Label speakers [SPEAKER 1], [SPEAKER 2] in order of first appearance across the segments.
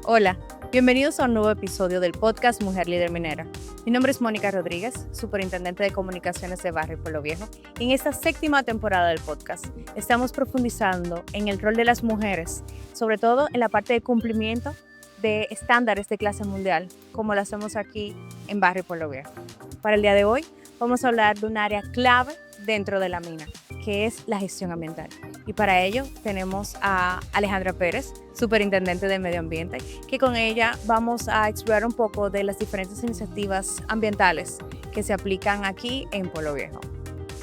[SPEAKER 1] Hola, bienvenidos a un nuevo episodio del podcast Mujer Líder Minera. Mi nombre es Mónica Rodríguez, superintendente de comunicaciones de Barrio Pueblo Viejo. En esta séptima temporada del podcast estamos profundizando en el rol de las mujeres, sobre todo en la parte de cumplimiento de estándares de clase mundial, como lo hacemos aquí en Barrio Pueblo Viejo. Para el día de hoy vamos a hablar de un área clave dentro de la mina, que es la gestión ambiental. Y para ello tenemos a Alejandra Pérez, superintendente de Medio Ambiente, que con ella vamos a explorar un poco de las diferentes iniciativas ambientales que se aplican aquí en Pueblo Viejo.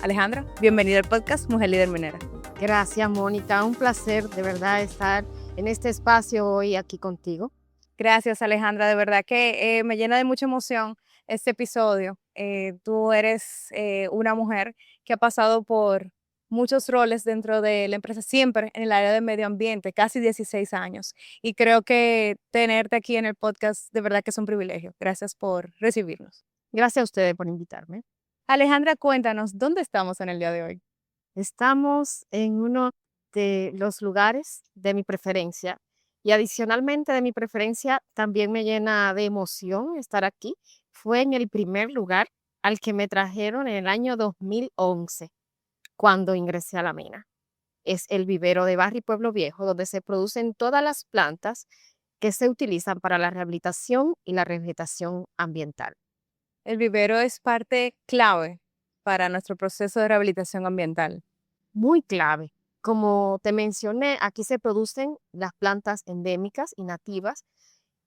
[SPEAKER 1] Alejandra, bienvenida al podcast Mujer Líder Minera.
[SPEAKER 2] Gracias, Mónica. Un placer de verdad estar en este espacio hoy aquí contigo.
[SPEAKER 1] Gracias, Alejandra. De verdad que me llena de mucha emoción este episodio. Tú eres una mujer que ha pasado por muchos roles dentro de la empresa, siempre en el área de medio ambiente, casi 16 años. Y creo que tenerte aquí en el podcast de verdad que es un privilegio. Gracias por recibirnos.
[SPEAKER 2] Gracias a ustedes por invitarme.
[SPEAKER 1] Alejandra, cuéntanos, ¿dónde estamos en el día de hoy?
[SPEAKER 2] Estamos en uno de los lugares de mi preferencia y adicionalmente de mi preferencia también me llena de emoción estar aquí. Fue en el primer lugar al que me trajeron en el año 2011 cuando ingresé a la mina. Es el vivero de Barrio Pueblo Viejo, donde se producen todas las plantas que se utilizan para la rehabilitación y la revegetación ambiental.
[SPEAKER 1] El vivero es parte clave para nuestro proceso de rehabilitación ambiental.
[SPEAKER 2] Muy clave. Como te mencioné, aquí se producen las plantas endémicas y nativas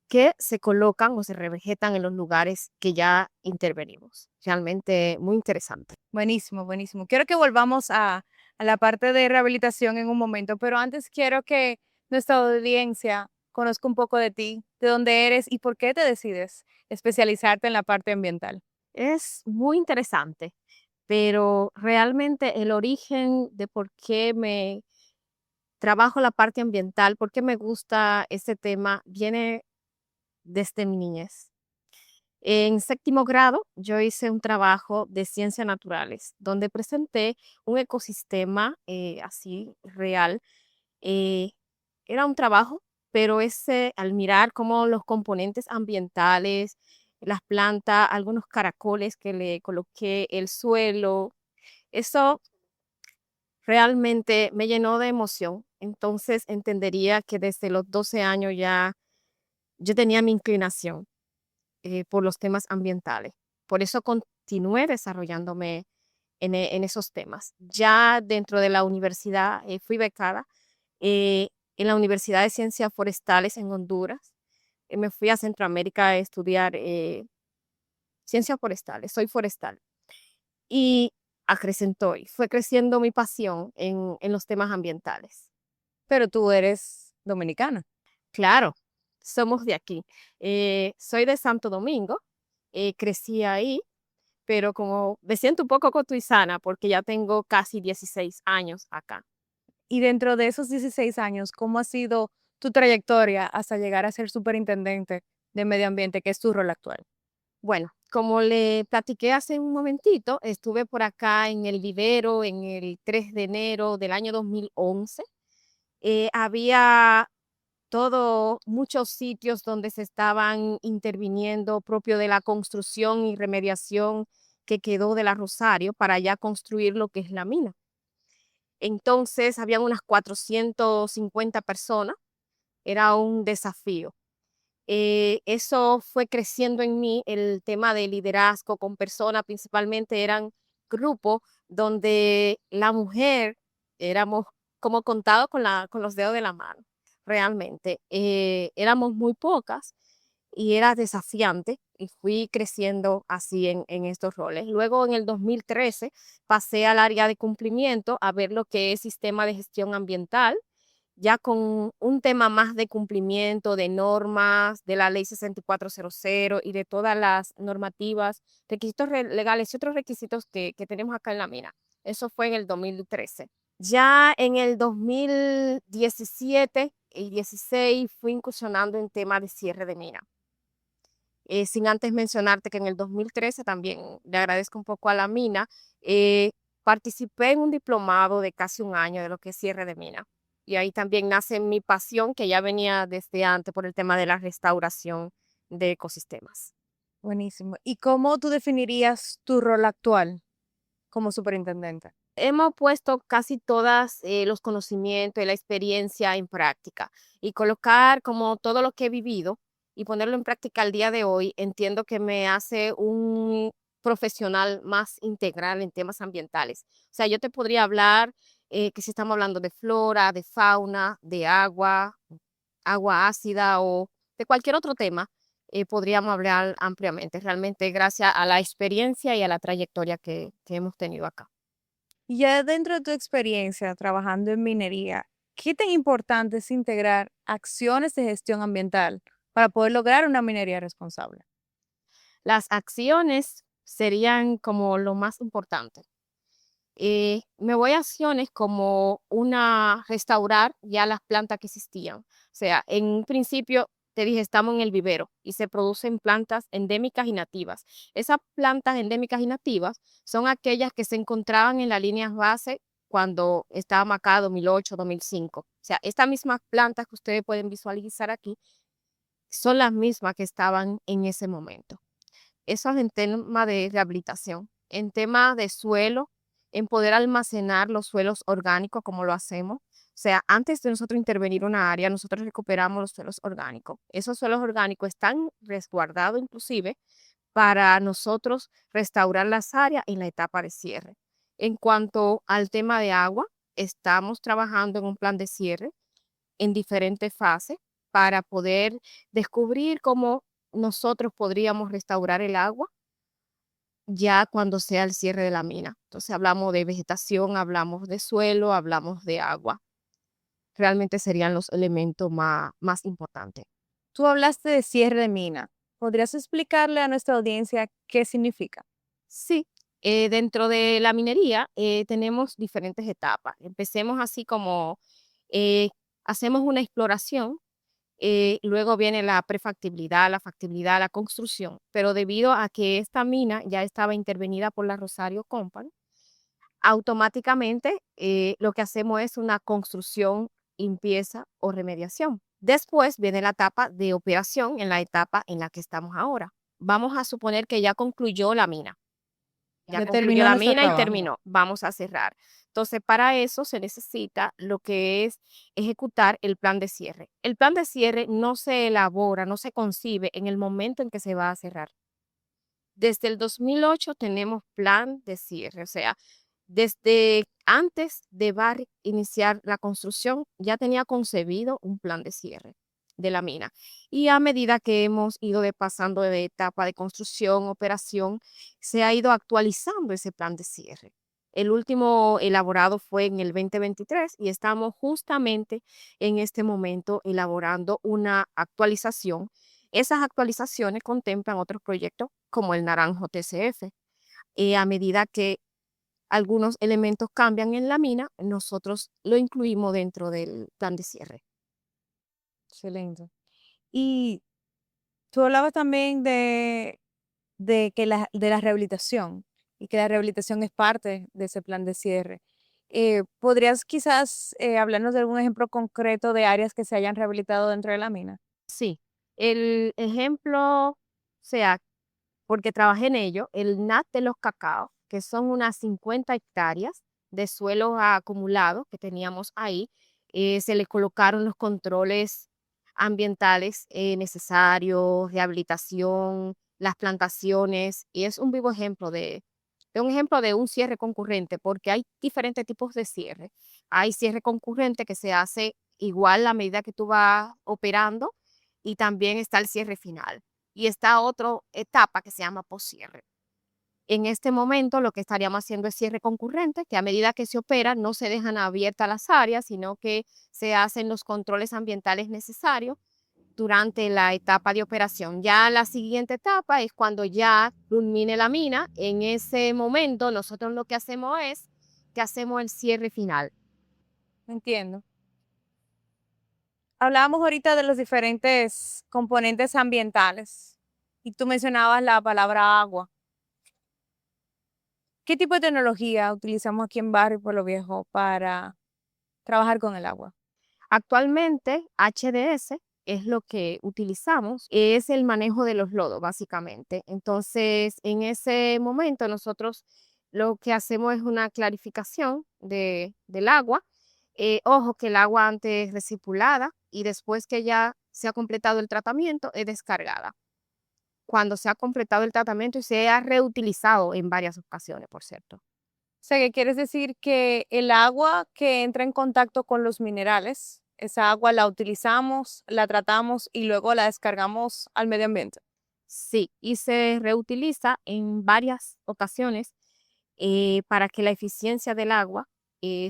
[SPEAKER 2] que se colocan o se revegetan en los lugares que ya intervenimos. Realmente muy interesante.
[SPEAKER 1] Buenísimo, buenísimo. Quiero que volvamos a la parte de rehabilitación en un momento, pero antes quiero que nuestra audiencia conozca un poco de ti, de dónde eres y por qué te decides especializarte en la parte ambiental.
[SPEAKER 2] Es muy interesante, pero realmente el origen de por qué me trabajo la parte ambiental, por qué me gusta este tema, viene desde mi niñez. En séptimo grado, yo hice un trabajo de ciencias naturales, donde presenté un ecosistema así real. eh, Era un trabajo, pero ese, al mirar cómo los componentes ambientales, las plantas, algunos caracoles que le coloqué, el suelo, eso realmente me llenó de emoción. Entonces entendería que desde los 12 años ya yo tenía mi inclinación por los temas ambientales. Por eso continué desarrollándome en esos temas. Ya dentro de la universidad fui becada eh, en la Universidad de Ciencias Forestales en Honduras. Me fui a Centroamérica a estudiar ciencias forestales, soy forestal. Y acrecentó y fue creciendo mi pasión en los temas ambientales.
[SPEAKER 1] Pero tú eres dominicana.
[SPEAKER 2] Claro, somos de aquí. Soy de Santo Domingo, crecí ahí, pero como me siento un poco cotuizana porque ya tengo casi 16 años acá.
[SPEAKER 1] Y dentro de esos 16 años, ¿cómo ha sido tu trayectoria hasta llegar a ser superintendente de medio ambiente, que es tu rol actual?
[SPEAKER 2] Bueno, como le platiqué hace un momentito, estuve por acá en el vivero en el 3 de enero del año 2011. Había muchos sitios donde se estaban interviniendo propio de la construcción y remediación que quedó de la Rosario para ya construir lo que es la mina. Entonces, habían unas 450 personas, era un desafío. Eso fue creciendo en mí, el tema de liderazgo con personas, principalmente eran grupos donde la mujer éramos como contados con los dedos de la mano, realmente. Éramos muy pocas y era desafiante y fui creciendo así en estos roles. Luego en el 2013 pasé al área de cumplimiento a ver lo que es sistema de gestión ambiental ya con un tema más de cumplimiento de normas, de la ley 6400 y de todas las normativas, requisitos legales y otros requisitos que tenemos acá en la mina. Eso fue en el 2013. Ya en el 2017 y 16 fui incursionando en tema de cierre de mina. Sin antes mencionarte que en el 2013 también le agradezco un poco a la mina, participé en un diplomado de casi un año de lo que es cierre de mina. Y ahí también nace mi pasión que ya venía desde antes por el tema de la restauración de ecosistemas.
[SPEAKER 1] Buenísimo. ¿Y cómo tú definirías tu rol actual como superintendente?
[SPEAKER 2] Hemos puesto casi todas los conocimientos y la experiencia en práctica y colocar como todo lo que he vivido y ponerlo en práctica al día de hoy, entiendo que me hace un profesional más integral en temas ambientales. O sea, yo te podría hablar que si estamos hablando de flora, de fauna, de agua, agua ácida o de cualquier otro tema, podríamos hablar ampliamente, realmente gracias a la experiencia y a la trayectoria que hemos tenido acá.
[SPEAKER 1] Y ya dentro de tu experiencia trabajando en minería, ¿qué tan importante es integrar acciones de gestión ambiental para poder lograr una minería responsable?
[SPEAKER 2] Las acciones serían como lo más importante. Me voy a acciones como una restaurar ya las plantas que existían. O sea, en un principio te dije, estamos en el vivero y se producen plantas endémicas y nativas. Esas plantas endémicas y nativas son aquellas que se encontraban en las líneas base cuando estábamos acá 2008, 2005. O sea, estas mismas plantas que ustedes pueden visualizar aquí son las mismas que estaban en ese momento. Eso es en tema de rehabilitación. En tema de suelo, en poder almacenar los suelos orgánicos como lo hacemos. O sea, antes de nosotros intervenir una área, nosotros recuperamos los suelos orgánicos. Esos suelos orgánicos están resguardados inclusive para nosotros restaurar las áreas en la etapa de cierre. En cuanto al tema de agua, estamos trabajando en un plan de cierre en diferentes fases para poder descubrir cómo nosotros podríamos restaurar el agua ya cuando sea el cierre de la mina. Entonces hablamos de vegetación, hablamos de suelo, hablamos de agua. Realmente serían los elementos más importantes.
[SPEAKER 1] Tú hablaste de cierre de mina. ¿Podrías explicarle a nuestra audiencia qué significa?
[SPEAKER 2] Sí, dentro de la minería tenemos diferentes etapas. Empecemos así como eh, hacemos una exploración. Luego viene la prefactibilidad, la factibilidad, la construcción, pero debido a que esta mina ya estaba intervenida por la Rosario Company, automáticamente lo que hacemos es una construcción, limpieza o remediación. Después viene la etapa de operación en la etapa en la que estamos ahora. Vamos a suponer que ya concluyó la mina. Ya
[SPEAKER 1] Ya
[SPEAKER 2] concluyó
[SPEAKER 1] terminó
[SPEAKER 2] la
[SPEAKER 1] nuestro
[SPEAKER 2] mina y
[SPEAKER 1] trabajo.
[SPEAKER 2] terminó. Vamos a cerrar. Entonces, para eso se necesita lo que es ejecutar el plan de cierre. El plan de cierre no se elabora, no se concibe en el momento en que se va a cerrar. Desde el 2008 tenemos plan de cierre, o sea, desde antes de Barrick iniciar la construcción, ya tenía concebido un plan de cierre de la mina. Y a medida que hemos ido pasando de etapa de construcción, operación, se ha ido actualizando ese plan de cierre. El último elaborado fue en el 2023 y estamos justamente en este momento elaborando una actualización. Esas actualizaciones contemplan otros proyectos como el Naranjo TCF. A medida que algunos elementos cambian en la mina, nosotros lo incluimos dentro del plan de cierre.
[SPEAKER 1] Excelente. Y tú hablabas también de la rehabilitación y que la rehabilitación es parte de ese plan de cierre. ¿Podrías quizás hablarnos de algún ejemplo concreto de áreas que se hayan rehabilitado dentro de la mina?
[SPEAKER 2] Sí, el ejemplo, o sea, porque trabajé en ello, el NAT de los cacaos, que son unas 50 hectáreas de suelo acumulado que teníamos ahí, se le colocaron los controles ambientales necesarios, rehabilitación, las plantaciones, y es un vivo ejemplo de un ejemplo de un cierre concurrente, porque hay diferentes tipos de cierre. Hay cierre concurrente que se hace igual a medida que tú vas operando, y también está el cierre final y está otra etapa que se llama poscierre. En este momento lo que estaríamos haciendo es cierre concurrente, que a medida que se opera no se dejan abiertas las áreas, sino que se hacen los controles ambientales necesarios durante la etapa de operación. Ya la siguiente etapa es cuando ya culmine la mina. En ese momento nosotros lo que hacemos es que hacemos el cierre final.
[SPEAKER 1] Entiendo. Hablábamos ahorita de los diferentes componentes ambientales y tú mencionabas la palabra agua. ¿Qué tipo de tecnología utilizamos aquí en Barrio Pueblo Viejo para trabajar con el agua?
[SPEAKER 2] Actualmente, HDS es lo que utilizamos, es el manejo de los lodos, básicamente. Entonces, en ese momento nosotros lo que hacemos es una clarificación del agua. Ojo que el agua antes es recirculada y después que ya se ha completado el tratamiento es descargada. Cuando se ha completado el tratamiento y se ha reutilizado en varias ocasiones, por cierto.
[SPEAKER 1] O sea, ¿qué quieres decir? Que el agua que entra en contacto con los minerales, esa agua la utilizamos, la tratamos y luego la descargamos al medio ambiente.
[SPEAKER 2] Sí, y se reutiliza en varias ocasiones para que la eficiencia del agua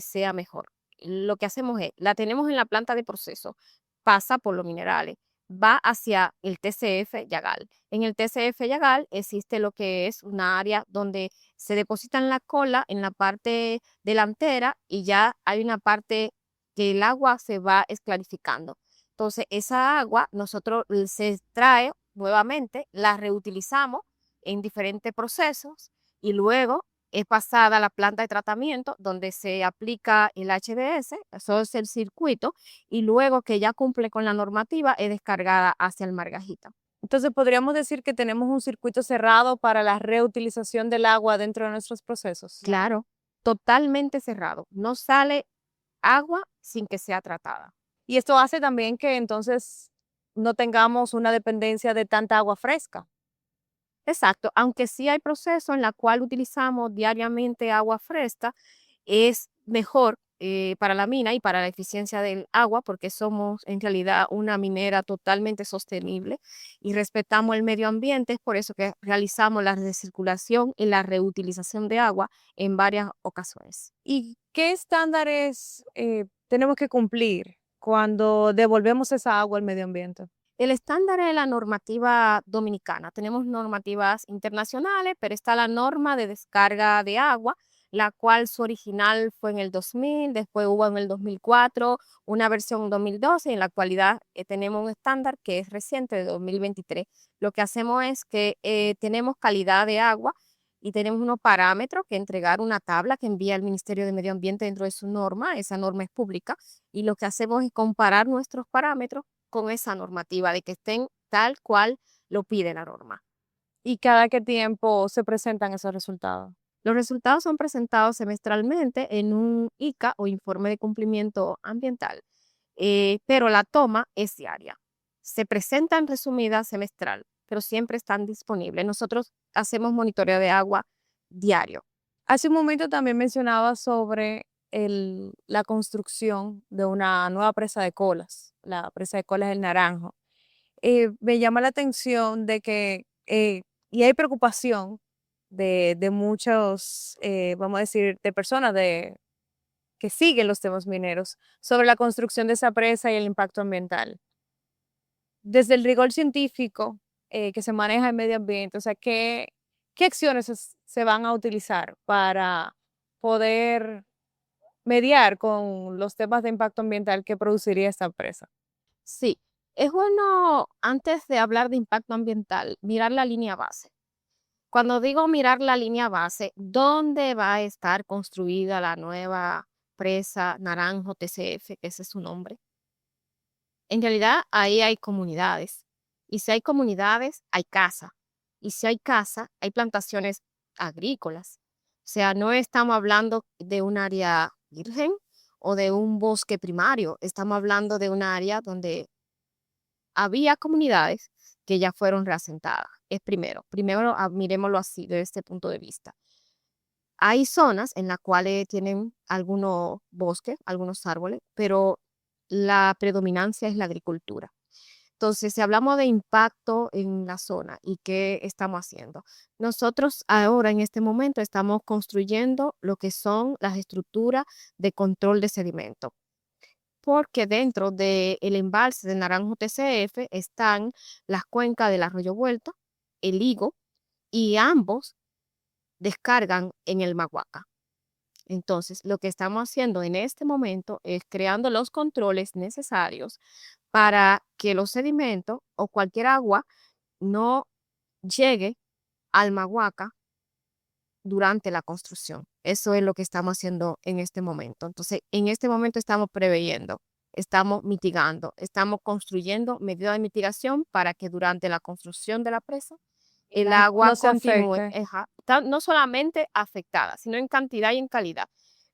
[SPEAKER 2] sea mejor. Lo que hacemos es, la tenemos en la planta de proceso, pasa por los minerales, va hacia el TCF Yagal. En el TCF Yagal existe lo que es una área donde se deposita en la cola, en la parte delantera, y ya hay una parte que el agua se va esclarificando. Entonces, esa agua nosotros se extrae nuevamente, la reutilizamos en diferentes procesos y luego es pasada a la planta de tratamiento donde se aplica el HDS, eso es el circuito, y luego que ya cumple con la normativa es descargada hacia el Margajita.
[SPEAKER 1] Entonces, podríamos decir que tenemos un circuito cerrado para la reutilización del agua dentro de nuestros procesos.
[SPEAKER 2] Claro, totalmente cerrado. No sale agua sin que sea tratada.
[SPEAKER 1] Y esto hace también que entonces no tengamos una dependencia de tanta agua fresca.
[SPEAKER 2] Exacto, aunque sí hay procesos en la cual utilizamos diariamente agua fresca, es mejor para la mina y para la eficiencia del agua porque somos en realidad una minera totalmente sostenible y respetamos el medio ambiente, es por eso que realizamos la recirculación y la reutilización de agua en varias ocasiones.
[SPEAKER 1] ¿Y qué estándares tenemos que cumplir cuando devolvemos esa agua al medio ambiente?
[SPEAKER 2] El estándar es la normativa dominicana. Tenemos normativas internacionales, pero está la norma de descarga de agua, la cual su original fue en el 2000, después hubo en el 2004, una versión 2012 y en la actualidad tenemos un estándar que es reciente de 2023. Lo que hacemos es que tenemos calidad de agua y tenemos unos parámetros que entregar una tabla que envía el Ministerio de Medio Ambiente dentro de su norma. Esa norma es pública y lo que hacemos es comparar nuestros parámetros con esa normativa, de que estén tal cual lo pide la norma.
[SPEAKER 1] ¿Y cada qué tiempo se presentan esos resultados?
[SPEAKER 2] Los resultados son presentados semestralmente en un ICA o informe de cumplimiento ambiental, pero la toma es diaria. Se presentan resumidas semestral, pero siempre están disponibles. Nosotros hacemos monitoreo de agua diario.
[SPEAKER 1] Hace un momento también mencionaba sobre la construcción de una nueva presa de colas, la presa de colas del Naranjo. Me llama la atención de que, y hay preocupación de muchos, vamos a decir, de personas que siguen los temas mineros sobre la construcción de esa presa y el impacto ambiental. Desde el rigor científico que se maneja en medio ambiente, o sea, ¿qué acciones se van a utilizar para poder mediar con los temas de impacto ambiental que produciría esta empresa?
[SPEAKER 2] Sí, es bueno antes de hablar de impacto ambiental, mirar la línea base. Cuando digo mirar la línea base, ¿dónde va a estar construida la nueva presa Naranjo TCF, que ese es su nombre? En realidad, ahí hay comunidades. Y si hay comunidades, hay casa. Y si hay casa, hay plantaciones agrícolas. O sea, no estamos hablando de un área virgen o de un bosque primario. Estamos hablando de un área donde había comunidades que ya fueron reasentadas. Es primero. Primero, miremoslo así, desde este punto de vista. Hay zonas en las cuales tienen algunos bosques, algunos árboles, pero la predominancia es la agricultura. Entonces, si hablamos de impacto en la zona y qué estamos haciendo, nosotros ahora en este momento estamos construyendo lo que son las estructuras de control de sedimento, porque dentro del embalse de Naranjo TCF están las cuencas del Arroyo Vuelta, el Higo, y ambos descargan en el Maguaca. Entonces, lo que estamos haciendo en este momento es creando los controles necesarios para que los sedimentos o cualquier agua no llegue al Maguaca durante la construcción. Eso es lo que estamos haciendo en este momento. Entonces, en este momento estamos preveyendo. estamos mitigando, estamos construyendo medidas de mitigación para que durante la construcción de la presa el agua
[SPEAKER 1] No se
[SPEAKER 2] continúe,
[SPEAKER 1] afecte.
[SPEAKER 2] no solamente afectada, sino en cantidad y en calidad,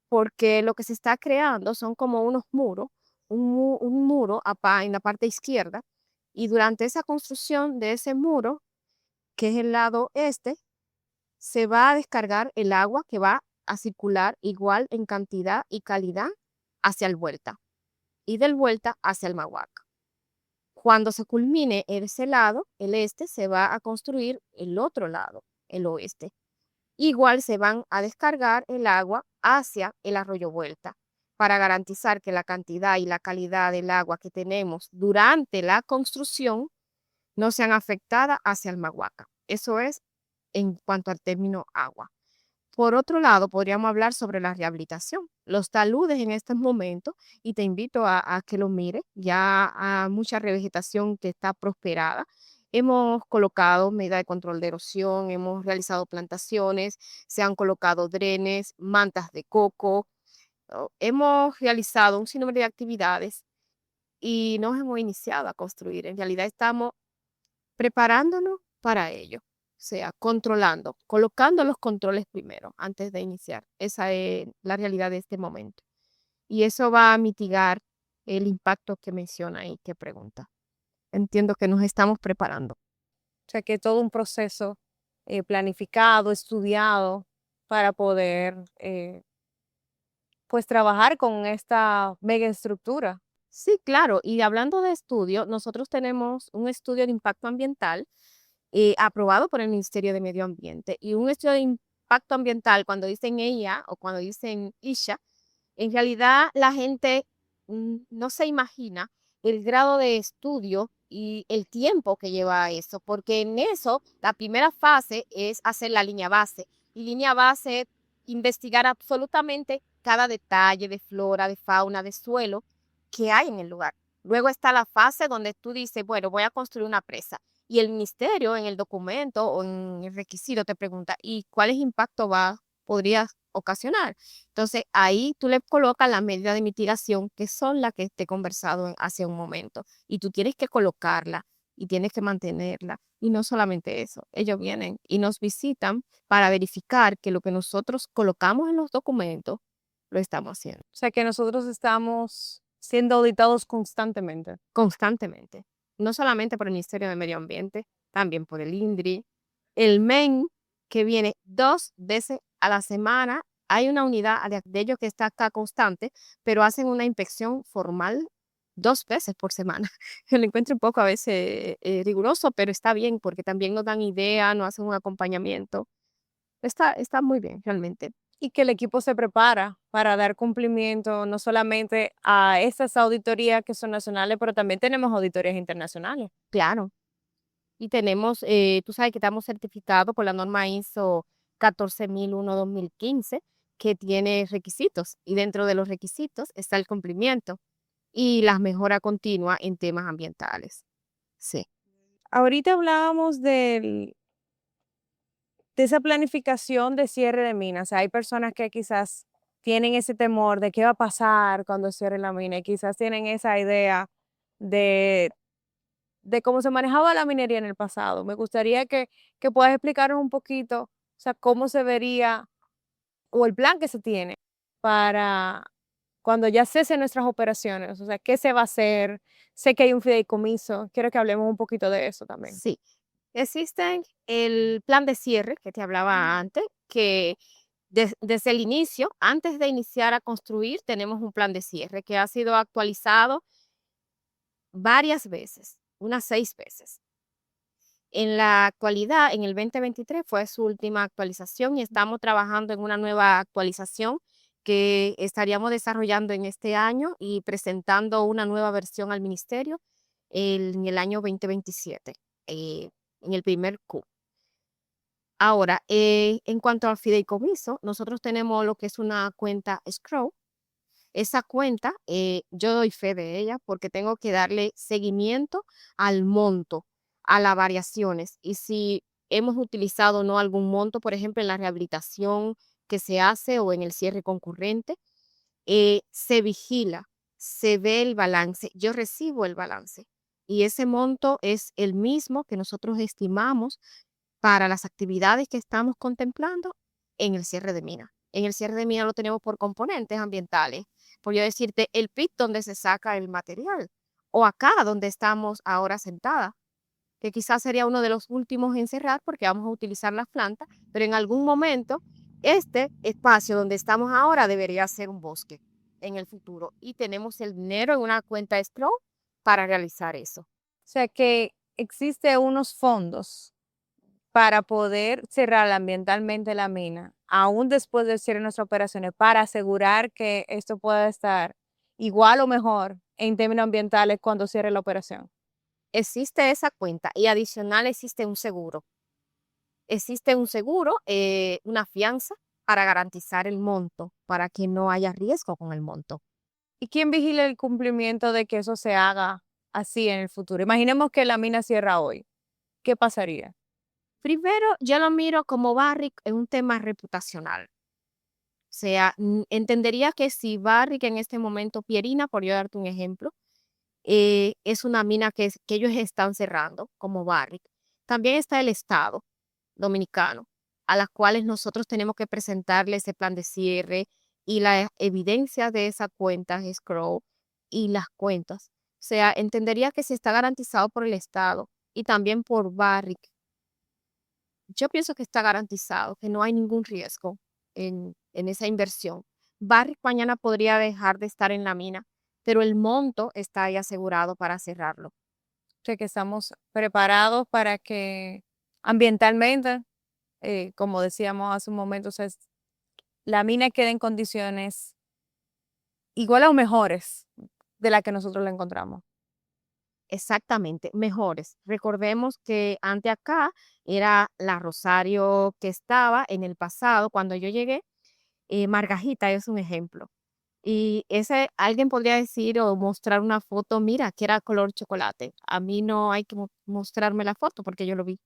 [SPEAKER 2] porque lo que se está creando son como unos muros, un muro en la parte izquierda, y durante esa construcción de ese muro, que es el lado este, se va a descargar el agua que va a circular igual en cantidad y calidad hacia el vuelta y del vuelta hacia el Mahuaca. Cuando se culmine ese lado, el este, se va a construir el otro lado, el oeste. Igual se van a descargar el agua hacia el arroyo vuelta para garantizar que la cantidad y la calidad del agua que tenemos durante la construcción no sean afectadas hacia el Mahuaca. Eso es en cuanto al término agua. Por otro lado, podríamos hablar sobre la rehabilitación. Los taludes en estos momentos, y te invito a que lo mires, ya hay mucha revegetación que está prosperada. Hemos colocado medidas de control de erosión, hemos realizado plantaciones, se han colocado drenes, mantas de coco, hemos realizado un sinnúmero de actividades y nos hemos iniciado a construir. En realidad estamos preparándonos para ello, o sea, controlando, colocando los controles primero antes de iniciar. Esa es la realidad de este momento. Y eso va a mitigar el impacto que menciona y que pregunta. Entiendo que nos estamos preparando.
[SPEAKER 1] O sea, que todo un proceso planificado, estudiado para poder pues trabajar con esta mega estructura.
[SPEAKER 2] Sí, claro. Y hablando de estudio, nosotros tenemos un estudio de impacto ambiental aprobado por el Ministerio de Medio Ambiente. Y un estudio de impacto ambiental, cuando dicen ella o cuando dicen ISHA, en realidad la gente no se imagina el grado de estudio y el tiempo que lleva eso, porque en eso la primera fase es hacer la línea base. Y línea base es investigar absolutamente cada detalle de flora, de fauna, de suelo que hay en el lugar. Luego está la fase donde tú dices, bueno, voy a construir una presa. Y el ministerio en el documento o en el requisito te pregunta, ¿y cuál impacto podría ocasionar? Entonces ahí tú le colocas la medida de mitigación, que son las que te he conversado hace un momento, y tú tienes que colocarla y tienes que mantenerla. Y no solamente eso, ellos vienen y nos visitan para verificar que lo que nosotros colocamos en los documentos lo estamos haciendo
[SPEAKER 1] O sea, que nosotros estamos siendo auditados constantemente.
[SPEAKER 2] constantemente, no solamente por el Ministerio de Medio Ambiente, también por el INDRI, el MEN, que viene 2 veces a la semana. Hay una unidad de ellos que está acá constante, pero hacen una inspección formal 2 veces por semana. Yo lo encuentro un poco a veces riguroso, pero está bien porque también nos dan idea, nos hacen un acompañamiento. Está muy bien, realmente.
[SPEAKER 1] Y que el equipo se prepara para dar cumplimiento no solamente a esas auditorías que son nacionales, pero también tenemos auditorías internacionales.
[SPEAKER 2] Claro. Y tenemos, tú sabes que estamos certificados por la norma ISO 14001-2015, que tiene requisitos, y dentro de los requisitos está el cumplimiento y la mejora continua en temas ambientales. Sí,
[SPEAKER 1] Ahorita hablábamos de esa planificación de cierre de minas. Hay personas que quizás tienen ese temor de qué va a pasar cuando cierre la mina y quizás tienen esa idea de, de cómo se manejaba la minería en el pasado. Me gustaría que puedas explicarnos un poquito, o sea, cómo se vería o el plan que se tiene para cuando ya cesen nuestras operaciones, o sea, qué se va a hacer. Sé que hay un fideicomiso, quiero que hablemos un poquito de eso también.
[SPEAKER 2] sí. Existe el plan de cierre que te hablaba antes, que desde el inicio, antes de iniciar a construir, tenemos un plan de cierre que ha sido actualizado varias veces, unas 6 veces. En la actualidad, en el 2023 fue su última actualización y estamos trabajando en una nueva actualización que estaríamos desarrollando en este año y presentando una nueva versión al ministerio en el año 2027, en el primer Q. Ahora, en cuanto al fideicomiso, nosotros tenemos lo que es una cuenta escrow. Esa cuenta, yo doy fe de ella porque tengo que darle seguimiento al monto, a las variaciones. Y si hemos utilizado o no algún monto, por ejemplo, en la rehabilitación que se hace o en el cierre concurrente, se vigila, se ve el balance, yo recibo el balance y ese monto es el mismo que nosotros estimamos para las actividades que estamos contemplando en el cierre de mina. En el cierre de mina lo tenemos por componentes ambientales, por yo decirte el pit donde se saca el material o acá donde estamos ahora sentadas, que quizás sería uno de los últimos en cerrar porque vamos a utilizar las plantas, pero en algún momento este espacio donde estamos ahora debería ser un bosque en el futuro y tenemos el dinero en una cuenta escrow para realizar eso.
[SPEAKER 1] O sea que existe unos fondos para poder cerrar ambientalmente la mina, aún después de cierre de nuestras operaciones, para asegurar que esto pueda estar igual o mejor en términos ambientales cuando cierre la operación.
[SPEAKER 2] Existe esa cuenta y adicional existe un seguro. Existe un seguro, una fianza para garantizar el monto, para que no haya riesgo con el monto.
[SPEAKER 1] ¿Y quién vigila el cumplimiento de que eso se haga así en el futuro? Imaginemos que la mina cierra hoy. ¿Qué pasaría?
[SPEAKER 2] Primero, yo lo miro como Barrick en un tema reputacional. O sea, entendería que si Barrick en este momento, Pierina, por yo darte un ejemplo, es una mina que ellos están cerrando como Barrick. También está el Estado dominicano, a las cuales nosotros tenemos que presentarle ese plan de cierre y la evidencia de esa cuenta escrow y las cuentas. O sea, entendería que si está garantizado por el Estado y también por Barrick, yo pienso que está garantizado, que no hay ningún riesgo en esa inversión. Barrick mañana podría dejar de estar en la mina, pero el monto está ahí asegurado para cerrarlo.
[SPEAKER 1] O sea, que estamos preparados para que ambientalmente, como decíamos hace un momento, o sea, la mina quede en condiciones igual o mejores de la que nosotros la encontramos.
[SPEAKER 2] Exactamente, mejores. Recordemos que ante acá era la Rosario que estaba en el pasado, cuando yo llegué, Margajita es un ejemplo. Y ese, alguien podría decir o mostrar una foto, mira, que era color chocolate. A mí no hay que mostrarme la foto porque yo lo vi.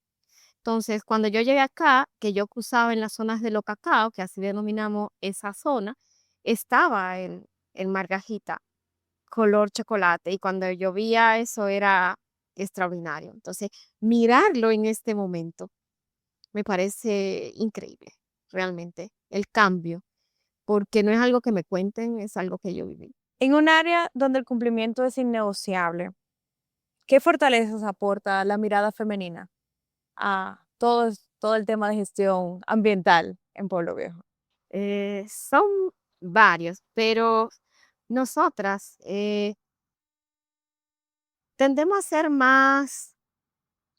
[SPEAKER 2] Entonces, cuando yo llegué acá, que yo cruzaba en las zonas de los cacao, que así denominamos esa zona, estaba el Margajita color chocolate y cuando yo veía eso era extraordinario. Entonces, mirarlo en este momento me parece increíble, realmente, el cambio, porque no es algo que me cuenten, es algo que yo viví.
[SPEAKER 1] En un área donde el cumplimiento es innegociable, ¿qué fortalezas aporta la mirada femenina a todo el tema de gestión ambiental en Pueblo Viejo?
[SPEAKER 2] Son varios, pero nosotras tendemos a ser más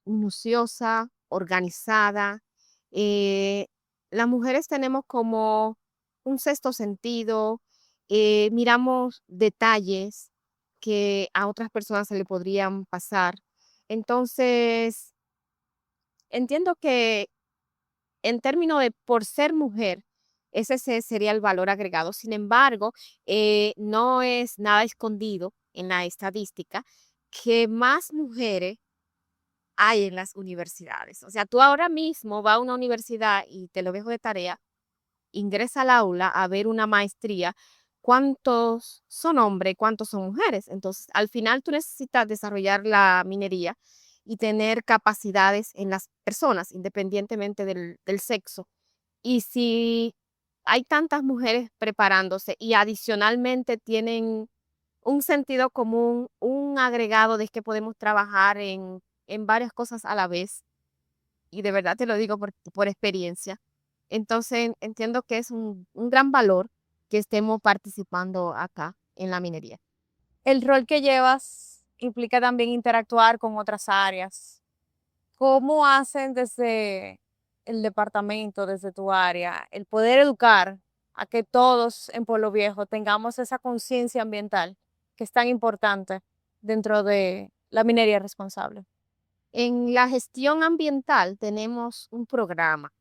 [SPEAKER 2] minuciosa, organizada. eh, las mujeres tenemos como un sexto sentido, miramos detalles que a otras personas se le podrían pasar. Entonces, entiendo que en términos de por ser mujer, sería el valor agregado. Sin embargo, no es nada escondido en la estadística que más mujeres hay en las universidades. O sea, tú ahora mismo vas a una universidad y te lo dejo de tarea, ingresa al aula a ver una maestría, ¿cuántos son hombres y cuántos son mujeres? Entonces, al final tú necesitas desarrollar la minería y tener capacidades en las personas, independientemente del sexo. Y si hay tantas mujeres preparándose y adicionalmente tienen un sentido común, un agregado de que podemos trabajar en varias cosas a la vez, y de verdad te lo digo por experiencia. Entonces entiendo que es un gran valor que estemos participando acá en la minería.
[SPEAKER 1] El rol que llevas implica también interactuar con otras áreas. ¿Cómo hacen desde el departamento, desde tu área, el poder educar a que todos en Pueblo Viejo tengamos esa conciencia ambiental que es tan importante dentro de la minería responsable?
[SPEAKER 2] En la gestión ambiental tenemos un programa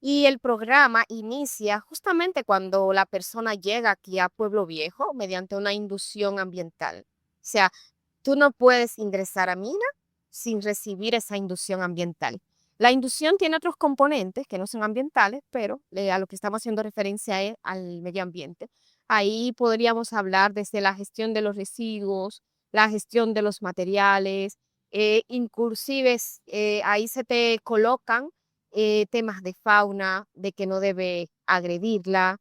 [SPEAKER 2] y el programa inicia justamente cuando la persona llega aquí a Pueblo Viejo mediante una inducción ambiental. O sea, tú no puedes ingresar a mina sin recibir esa inducción ambiental. La inducción tiene otros componentes que no son ambientales, pero a lo que estamos haciendo referencia es al medio ambiente. Ahí podríamos hablar desde la gestión de los residuos, la gestión de los materiales, inclusive ahí se te colocan temas de fauna, de que no debe agredirla.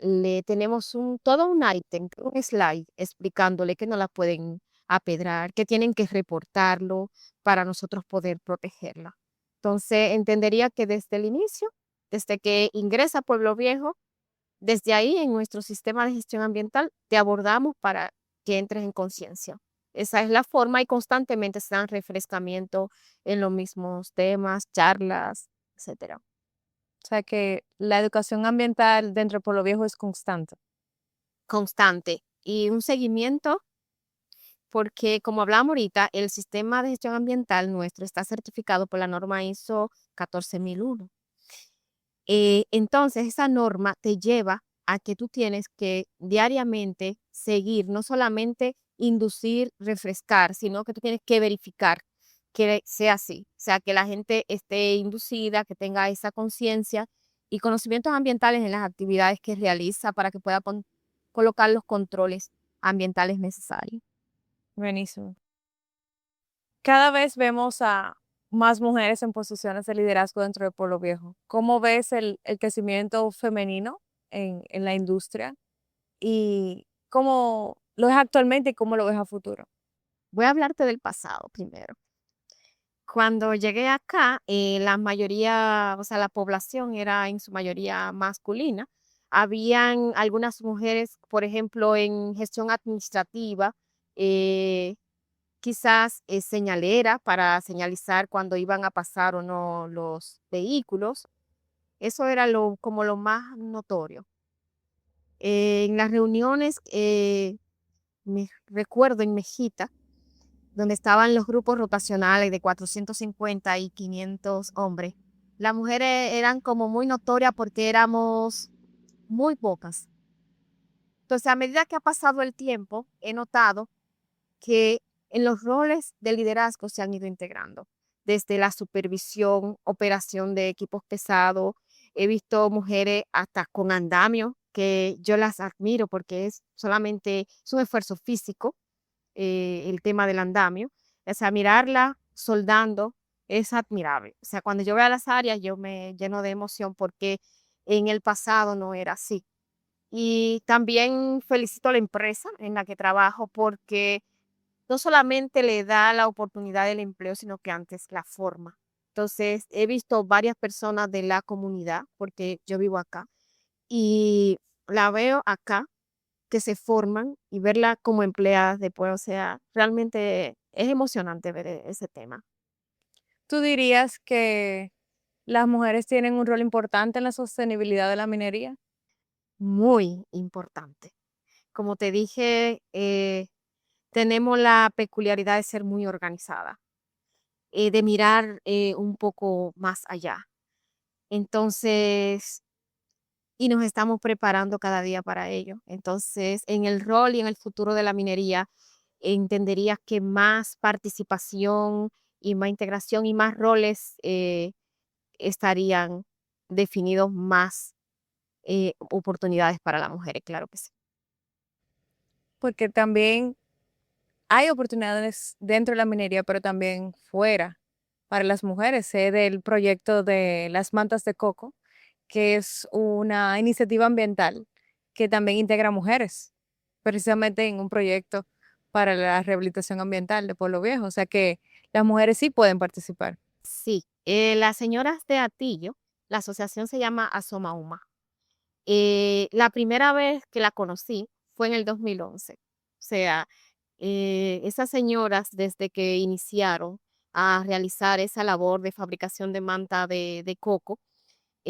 [SPEAKER 2] Le tenemos todo un ítem, un slide explicándole que no la pueden apedrar, que tienen que reportarlo para nosotros poder protegerla. Entonces, entendería que desde el inicio, desde que ingresa a Pueblo Viejo, desde ahí en nuestro sistema de gestión ambiental te abordamos para que entres en conciencia. Esa es la forma y constantemente se dan refrescamiento en los mismos temas, charlas, etcétera.
[SPEAKER 1] O sea que la educación ambiental dentro de Pueblo Viejo es constante.
[SPEAKER 2] Constante y un seguimiento porque como hablamos ahorita, el sistema de gestión ambiental nuestro está certificado por la norma ISO 14001. Entonces, esa norma te lleva a que tú tienes que diariamente seguir, no solamente inducir, refrescar, sino que tú tienes que verificar que sea así, o sea, que la gente esté inducida, que tenga esa conciencia y conocimientos ambientales en las actividades que realiza para que pueda colocar los controles ambientales necesarios.
[SPEAKER 1] Buenísimo. Cada vez vemos a más mujeres en posiciones de liderazgo dentro de Pueblo Viejo. ¿Cómo ves el crecimiento femenino en la industria y cómo lo es actualmente y cómo lo ves a futuro?
[SPEAKER 2] Voy a hablarte del pasado primero. Cuando llegué acá, la mayoría, o sea, la población era en su mayoría masculina. Habían algunas mujeres, por ejemplo, en gestión administrativa, eh, quizás señalera para señalizar cuando iban a pasar o no los vehículos. Eso era como lo más notorio. En las reuniones, me recuerdo en Mejita, donde estaban los grupos rotacionales de 450 y 500 hombres. Las mujeres eran como muy notorias porque éramos muy pocas. Entonces, a medida que ha pasado el tiempo, he notado que en los roles de liderazgo se han ido integrando, desde la supervisión, operación de equipos pesados. He visto mujeres hasta con andamio, que yo las admiro porque es un esfuerzo físico, el tema del andamio. O sea, mirarla soldando es admirable. O sea, cuando yo veo a las áreas, yo me lleno de emoción porque en el pasado no era así. Y también felicito a la empresa en la que trabajo porque no solamente le da la oportunidad del empleo, sino que antes la forma. Entonces, he visto varias personas de la comunidad, porque yo vivo acá, y la veo acá, que se forman y verla como empleadas después, o sea, realmente es emocionante ver ese tema.
[SPEAKER 1] ¿Tú dirías que las mujeres tienen un rol importante en la sostenibilidad de la minería?
[SPEAKER 2] Muy importante. Como te dije, tenemos la peculiaridad de ser muy organizada, de mirar un poco más allá. Entonces, y nos estamos preparando cada día para ello. Entonces, en el rol y en el futuro de la minería, entenderías que más participación y más integración y más roles estarían definidos, más oportunidades para las mujeres, claro que sí.
[SPEAKER 1] Porque también hay oportunidades dentro de la minería, pero también fuera para las mujeres. Sé del proyecto de las mantas de coco, que es una iniciativa ambiental que también integra mujeres, precisamente en un proyecto para la rehabilitación ambiental de Pueblo Viejo. O sea que las mujeres sí pueden participar.
[SPEAKER 2] Sí, las señoras de Atillo, la asociación se llama Asomauma. La primera vez que la conocí fue en el 2011. O sea, esas señoras desde que iniciaron a realizar esa labor de fabricación de manta de coco,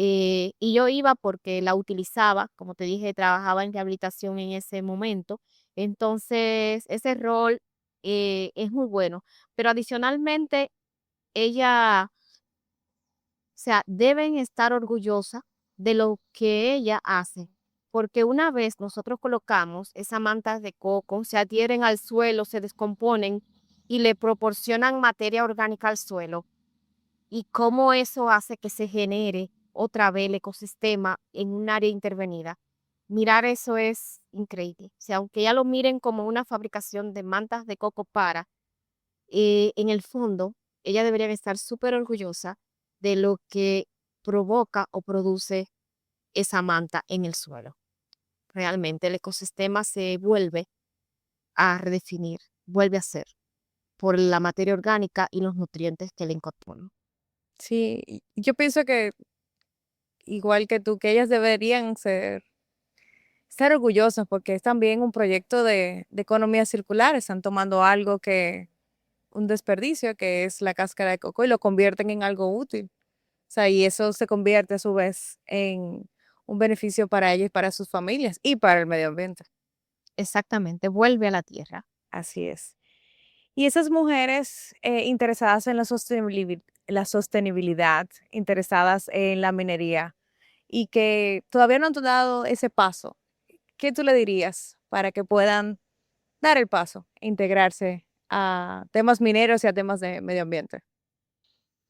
[SPEAKER 2] y yo iba porque la utilizaba, como te dije, trabajaba en rehabilitación en ese momento. Entonces, ese rol es muy bueno. Pero adicionalmente, ella, o sea, deben estar orgullosa de lo que ella hace, porque una vez nosotros colocamos esas mantas de coco, se adhieren al suelo, se descomponen y le proporcionan materia orgánica al suelo. Y cómo eso hace que se genere otra vez el ecosistema en un área intervenida. mirar eso es increíble. O sea, aunque ya lo miren como una fabricación de mantas de coco para, en el fondo, ella debería de estar súper orgullosa de lo que provoca o produce esa manta en el suelo. Realmente el ecosistema se vuelve a redefinir, vuelve a ser por la materia orgánica y los nutrientes que le incorporan.
[SPEAKER 1] Sí, y yo pienso que igual que tú, que ellas deberían estar orgullosas porque es también un proyecto de economía circular. Están tomando algo que, un desperdicio, que es la cáscara de coco, y lo convierten en algo útil. O sea, y eso se convierte a su vez en un beneficio para ellas y para sus familias y para el medio ambiente.
[SPEAKER 2] Exactamente, vuelve a la tierra.
[SPEAKER 1] Así es. Y esas mujeres interesadas en la sostenibilidad, interesadas en la minería y que todavía no han dado ese paso, ¿qué tú le dirías para que puedan dar el paso e integrarse a temas mineros y a temas de medio ambiente?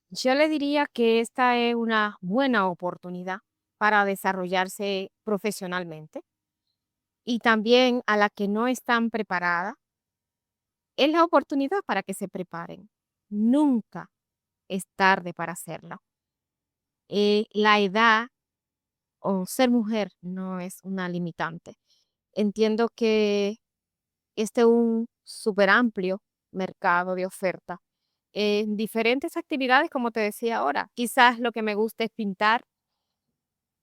[SPEAKER 2] Yo le diría que esta es una buena oportunidad para desarrollarse profesionalmente y también a la que no están preparadas, es la oportunidad para que se preparen. Nunca es tarde para hacerlo. La edad o ser mujer no es una limitante. Entiendo que este es un súper amplio mercado de oferta en diferentes actividades, como te decía ahora. Quizás lo que me gusta es pintar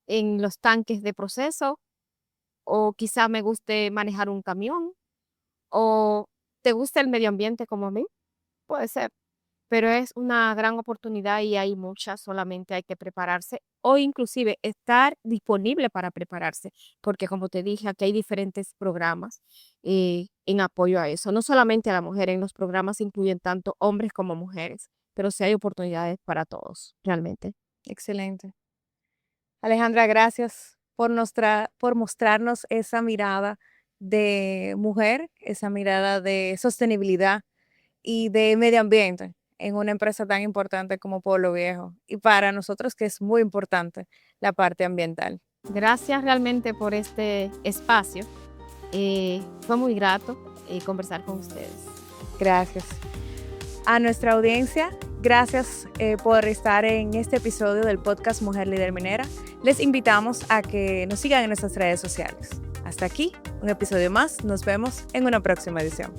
[SPEAKER 2] en los tanques de proceso, o quizás me guste manejar un camión, o te gusta el medio ambiente como a mí, puede ser. Pero es una gran oportunidad y hay muchas, solamente hay que prepararse o inclusive estar disponible para prepararse, porque como te dije, aquí hay diferentes programas en apoyo a eso. No solamente a la mujer, en los programas se incluyen tanto hombres como mujeres, pero sí hay oportunidades para todos, realmente.
[SPEAKER 1] Excelente. Alejandra, gracias por mostrarnos esa mirada de mujer, esa mirada de sostenibilidad y de medio ambiente en una empresa tan importante como Pueblo Viejo. Y para nosotros que es muy importante la parte ambiental.
[SPEAKER 2] Gracias realmente por este espacio. Fue muy grato conversar con ustedes.
[SPEAKER 1] Gracias. A nuestra audiencia, gracias por estar en este episodio del podcast Mujer Líder Minera. Les invitamos a que nos sigan en nuestras redes sociales. Hasta aquí, un episodio más. Nos vemos en una próxima edición.